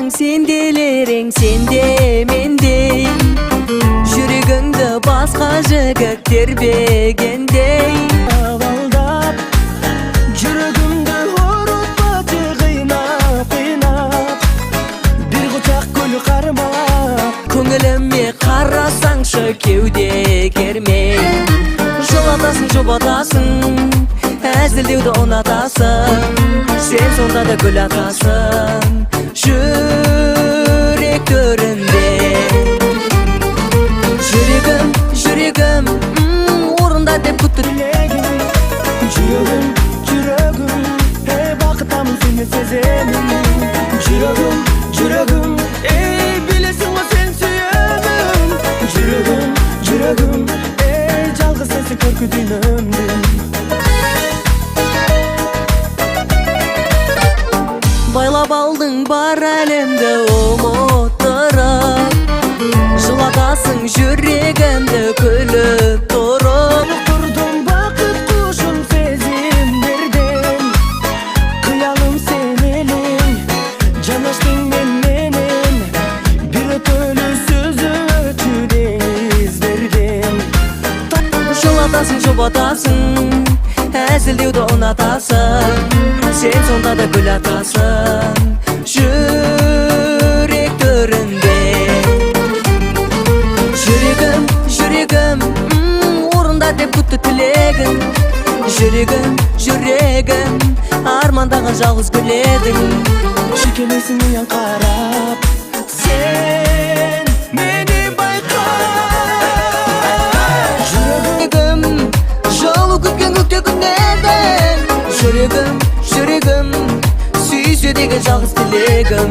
Қаласаң сенделерің сенде мендей, жүрегіңді басқа жігіт тербегендей. Авалдап жүрегімді орытпа қинап, бір құшақ гүл қармап. Көңіліме қарасаңшы кеуде кермей, жылатасың жұбатасың, әзілдеуді ұнатасың, сен сонда да гүл атасың жүрек төрінде. Жүрегім, жүрегім, орында деп күтті Жүрегім, жүрегім, бақытамын сені сеземін. Жүрегім, жүрегім, білесің ғой сен сүйемін. Жүрегім, жүрегім, жалғыз сенсің көркі дүйнөмдүн. Байлап алдың бар әлемді ұмыттырып, жылатасың жүрегімді күліп тұрып. Құрдым бақыт құшын сезімдерден, қиялым сен елің, жанаштың менен, бір өтөлі сөзі өтуде іздерден. Жылатасың жұбатасың, әзілдеуді ұнатасың, сен сонда да гүл атасың жүрек төрінде. Жүрегім, жүрегім, орында деп күтті тілегің. Жүрегім, жүрегім, армандаған жалғыз гүл едің. Шекелесің миян қарап, сен мені байқа. Жүрегім, жолу күткен көкте күннен. Жүрегім, жүрегім, сүйсе деген жалғыз тілегім.